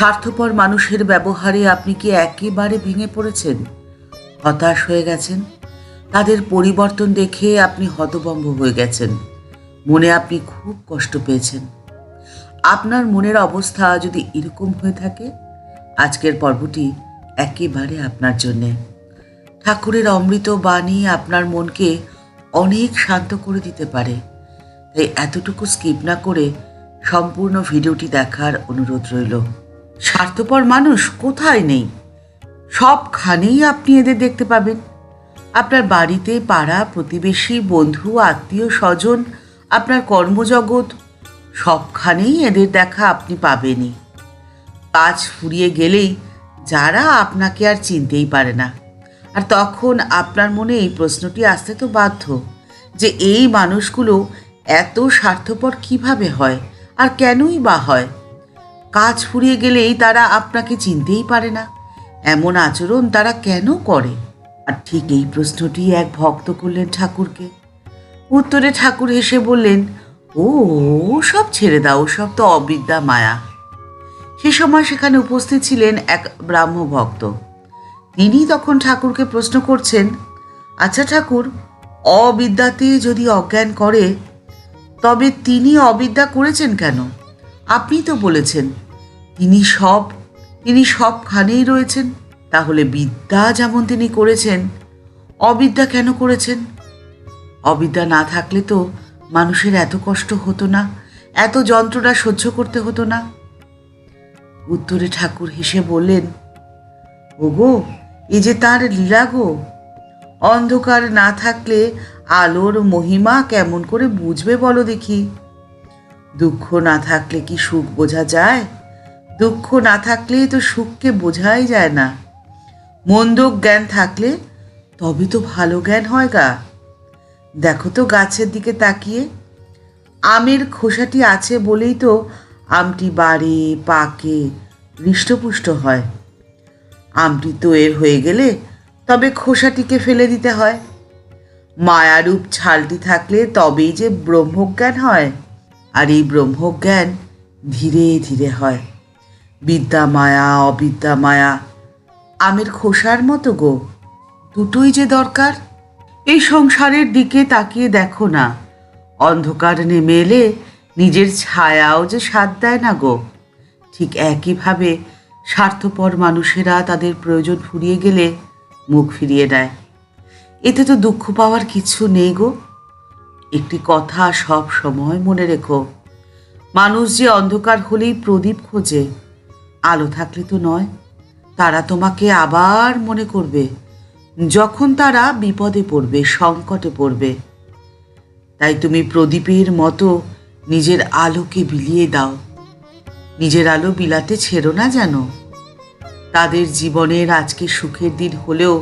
স্বার্থপর মানুষের ব্যবহারে আপনি কি একেবারে ভেঙে পড়েছেন, হতাশ হয়ে গেছেন? তাদের পরিবর্তন দেখে আপনি হতভম্ব হয়ে গেছেন, মনে আপনি খুব কষ্ট পেয়েছেন। আপনার মনের অবস্থা যদি এরকম হয়ে থাকে, আজকের পর্বটি একেবারে আপনার জন্যে। ঠাকুরের অমৃত বাণী আপনার মনকে অনেক শান্ত করে দিতে পারে, তাই এতটুকু স্কিপ না করে সম্পূর্ণ ভিডিওটি দেখার অনুরোধ রইল। স্বার্থপর মানুষ কোথায় নেই, সবখানেই আপনি এদের দেখতে পাবেন। আপনার বাড়িতে, পাড়া প্রতিবেশী, বন্ধু, আত্মীয় স্বজন, আপনার কর্মজগৎ, সবখানেই এদের দেখা আপনি পাবেনই। কাজ ফুরিয়ে গেলেই যারা আপনাকে আর চিনতেই পারে না, আর তখন আপনার মনে এই প্রশ্নটি আসতে তো বাধ্য যে এই মানুষগুলো এত স্বার্থপর কিভাবে হয়, আর কেনই বা হয়? কাজ ফুরিয়ে গেলেই তারা আপনাকে চিনতেই পারে না, এমন আচরণ তারা কেন করে? আর ঠিক এই প্রশ্নটি এক ভক্ত করলেন ঠাকুরকে। উত্তরে ঠাকুর হেসে বললেন, ও সব ছেড়ে দাও, সব তো অবিদ্যা, মায়া। সে সময় সেখানে উপস্থিত ছিলেন এক ব্রাহ্ম ভক্ত। তিনি তখন ঠাকুরকে প্রশ্ন করছেন, আচ্ছা ঠাকুর, অবিদ্যাতে যদি অজ্ঞান করে, তবে তিনি অবিদ্যা করেছেন কেন? আপনি তো বলেছেন তিনি সবখানেই রয়েছেন। তাহলে বিদ্যা যেমন তিনি করেছেন, অবিদ্যা কেন করেছেন? অবিদ্যা না থাকলে তো মানুষের এত কষ্ট হতো না, এত যন্ত্রণা সহ্য করতে হতো না। উত্তরে ঠাকুর হেসে বললেন, ওগো, এ যে তার লীলা গো। অন্ধকার না থাকলে আলোর মহিমা কেমন করে বুঝবে বলো দেখি? দুঃখ না থাকলে কি সুখ বোঝা যায়? দুঃখ না থাকলে তো সুখকে বোঝাই যায় না। মন্দ জ্ঞান থাকলে তবে তো ভালো জ্ঞান হয় গা। দেখো তো গাছের দিকে তাকিয়ে, আমের খোসাটি আছে বলেই তো আমটি বাড়ে, পাকে, হৃষ্টপুষ্ট হয়। আমটি তৈরি হয়ে গেলে তবে খোসাটিকে ফেলে দিতে হয়। মায়ারূপ ছালটি থাকলে তবেই যে ব্রহ্মজ্ঞান হয়, আর এই ব্রহ্মজ্ঞান ধীরে ধীরে হয়। বিদ্যা মায়া, অবিদ্যা মায়া আমের খোসার মতো গো, দুটোই যে দরকার। এই সংসারের দিকে তাকিয়ে দেখো না, অন্ধকার নেমে এলে নিজের ছায়াও যে সাথ দেয় না গো। ঠিক একইভাবে স্বার্থপর মানুষেরা তাদের প্রয়োজন ফুরিয়ে গেলে মুখ ফিরিয়ে নেয়। এতে তো দুঃখ পাওয়ার কিছু নেই গো। একটি কথা সব সময় মনে রেখো, মানুষ যে অন্ধকার হলেই প্রদীপ খোঁজে, আলো থাকলে তো নয়। তারা তোমাকে আবার মনে করবে যখন তারা বিপদে পড়বে, সংকটে পড়বে। তাই তুমি প্রদীপের মতো নিজের আলোকে বিলিয়ে দাও। নিজের আলো বিলাতে ছেড়ো না যেন। তাদের জীবনের আজকে সুখের দিন হলেও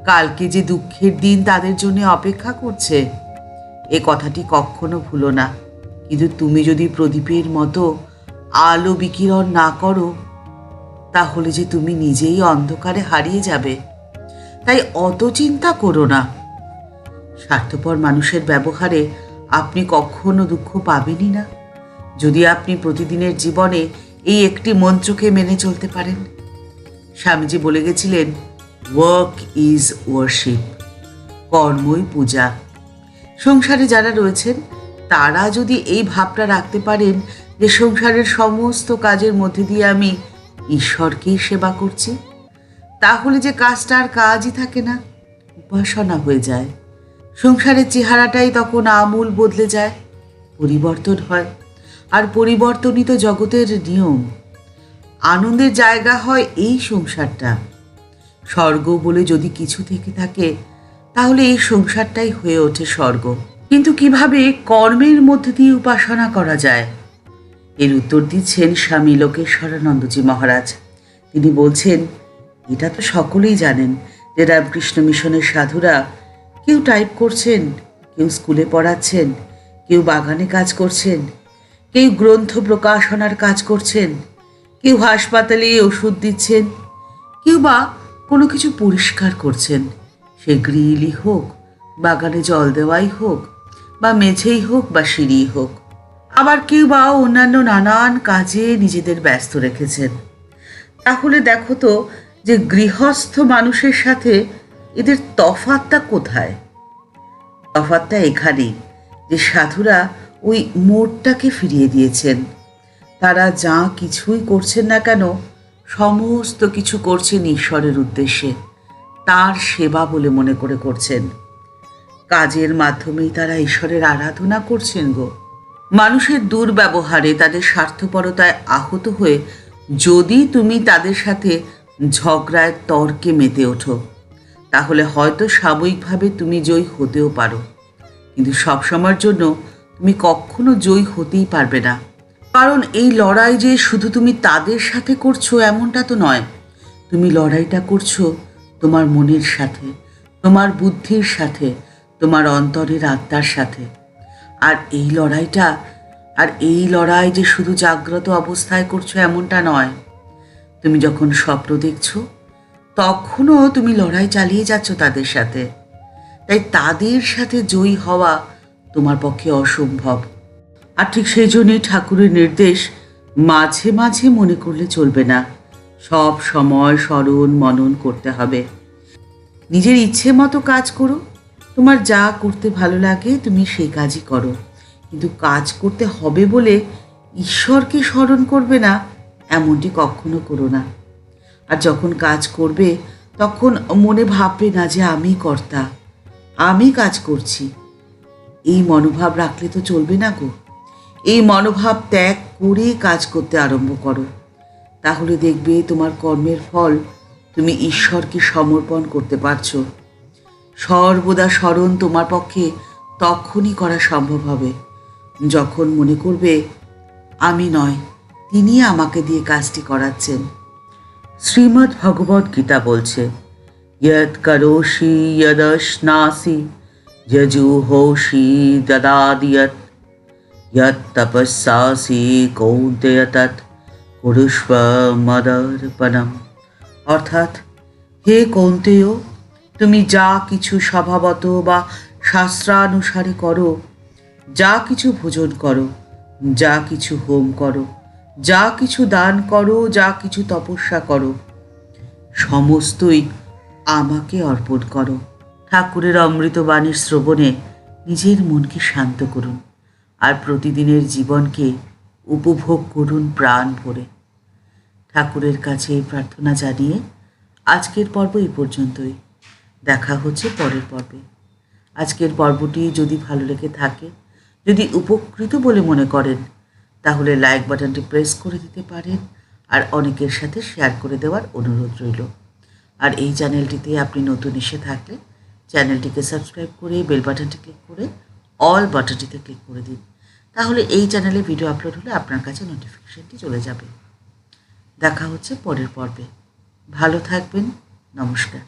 কালকে যে দুঃখের দিন তাদের জন্য অপেক্ষা করছে, এ কথাটি কখনো ভুলো না। কিন্তু তুমি যদি প্রদীপের মতো আলো বিকিরণ না করো, তাহলে যে তুমি নিজেই অন্ধকারে হারিয়ে যাবে। তাই অত চিন্তা করো না। স্বার্থপর মানুষের ব্যবহারে আপনি কখনো দুঃখ পাবেনই না, যদি আপনি প্রতিদিনের জীবনে এই একটি মন্ত্রকে মেনে চলতে পারেন। স্বামীজি বলে গেছিলেন, ওয়ার্ক ইজ ওয়ার্শিপ, কর্মই পূজা। সংসারে যারা রয়েছেন তারা যদি এই ভাবটা রাখতে পারেন যে সংসারের সমস্ত কাজের মধ্যে দিয়ে আমি ঈশ্বরকেই সেবা করছি, তাহলে যে কাজটা আর কাজই থাকে না, উপাসনা হয়ে যায়। সংসারের চেহারাটাই তখন আমূল বদলে যায়, পরিবর্তন হয়। আর পরিবর্তনই তো জগতের নিয়ম। আনন্দের জায়গা হয় এই সংসারটা। স্বর্গ বলে যদি কিছু থেকে থাকে, তাহলে এই সংসারটাই হয়ে ওঠে স্বর্গ। কিন্তু কিভাবে কর্মের মধ্যে দিয়ে উপাসনা করা যায়, এর উত্তর দিচ্ছেন স্বামী লোকেশ্বরানন্দজি মহারাজ। তিনি বলছেন, এটা তো সকলেই জানেন যে রামকৃষ্ণ মিশনের সাধুরা কেউ টাইপ করছেন, কেউ স্কুলে পড়াচ্ছেন, কেউ বাগানে কাজ করছেন, কেউ গ্রন্থ প্রকাশনার কাজ করছেন, কেউ হাসপাতালে ওষুধ দিচ্ছেন, কেউ বা কোনো কিছু পরিষ্কার করছেন। সে গ্রিলই হোক, বাগানে জল দেওয়াই হোক, বা মেঝেই হোক, বা সিঁড়িই হোক। আবার কেউ বা অন্যান্য নানান কাজে নিজেদের ব্যস্ত রেখেছেন। তাহলে দেখো তো যে গৃহস্থ মানুষের সাথে এদের তফাৎটা কোথায়? তফাৎটা এখানেই যে সাধুরা ওই মোড়টাকে ফিরিয়ে দিয়েছেন। তারা যা কিছুই করছেন না কেন, সমস্ত কিছু করছেন ঈশ্বরের উদ্দেশ্যে, তার সেবা বলে মনে করে করছেন। কাজের মাধ্যমেই তারা ঈশ্বরের আরাধনা করছেন গো। মানুষের দুর্ব্যবহারে, তাদের স্বার্থপরতায় আহত হয়ে যদি তুমি তাদের সাথে ঝগড়ায় তর্কে মেতে ওঠো, তাহলে হয়তো সাময়িকভাবে তুমি জয়ী হতেও পারো, কিন্তু সবসময়ের জন্য তুমি কখনো জয়ী হতেই পারবে না। কারণ এই লড়াই যে শুধু তুমি তাদের সাথে করছো এমনটা তো নয়। তুমি লড়াইটা করছো তোমার মনের সাথে, তোমার বুদ্ধির সাথে, তোমার অন্তরের আত্মার সাথে। আর এই লড়াই যে শুধু জাগ্রত অবস্থায় করছো এমনটা নয়। তুমি যখন স্বপ্ন দেখছো তখনও তুমি লড়াই চালিয়ে যাচ্ছ তাদের সাথে। তাই তাদের সাথে জয়ী হওয়া তোমার পক্ষে অসম্ভব। আর ঠিক সেই জন্যই ঠাকুরের নির্দেশ, মাঝে মাঝে মনে করলে চলবে না, সব সময় স্মরণ মনন করতে হবে। নিজের ইচ্ছে মতো কাজ করো, তোমার যা করতে ভালো লাগে তুমি সেই কাজই করো, কিন্তু কাজ করতে হবে বলে ঈশ্বরকে স্মরণ করবে না এমনটি কখনো করো না। আর যখন কাজ করবে তখন মনে ভাববে না যে আমি কর্তা, আমি কাজ করছি। এই মনোভাব রাখলে তো চলবে না গো। এই মনোভাব ত্যাগ করে কাজ করতে আরম্ভ করো, তাহলে দেখবে তোমার কর্মের ফল তুমি ঈশ্বরকে সমর্পণ করতে পারছো। সর্বদা স্মরণ তোমার পক্ষে তখনই করা সম্ভব হবে যখন মনে করবে আমি নয়, তিনি আমাকে দিয়ে কাজটি করাচ্ছেন। শ্রীমদ্ ভগবদ গীতা বলছে, ইয়ৎ করোষি যদশ্নাসি যজুহোষি দদাদিয়ৎ यत् तपस्सासि कौन्तेय तत् কুরুষ্ব মদর্পণম। অর্থাৎ, হে কৌন্তেয়, তুমি যা কিছু স্বভাবত বা শাস্ত্রানুসারে করো, যা কিছু ভোজন করো, যা কিছু হোম করো, যা কিছু দান করো, যা কিছু তপস্যা করো, সমস্তই আমাকে অর্পণ করো। ঠাকুরের অমৃতবাণীর শ্রবণে নিজের মনকে শান্ত করুন আর প্রতিদিনের জীবনকে উপভোগ করুন প্রাণ ভরে। ঠাকুরের কাছে এই প্রার্থনা জানিয়ে আজকের পর্ব এই পর্যন্তই। দেখা হচ্ছে পরের পর্বে। আজকের পর্বটি যদি ভালো লেগে থাকে, যদি উপকৃত বলে মনে করেন, তাহলে লাইক বাটনটি প্রেস করে দিতে পারেন আর অনেকের সাথে শেয়ার করে দেওয়ার অনুরোধ রইল। আর এই চ্যানেলটিতে আপনি নতুন এসে থাকলে চ্যানেলটিকে সাবস্ক্রাইব করে বেল বাটনটি ক্লিক করে অল বাটনটিতে ক্লিক করে দিন, তাহলে এই চ্যানেলে ভিডিও আপলোড হলে আপনার কাছে নোটিফিকেশনটি চলে যাবে। দেখা হচ্ছে পরের পর্বে। ভালো থাকবেন। নমস্কার।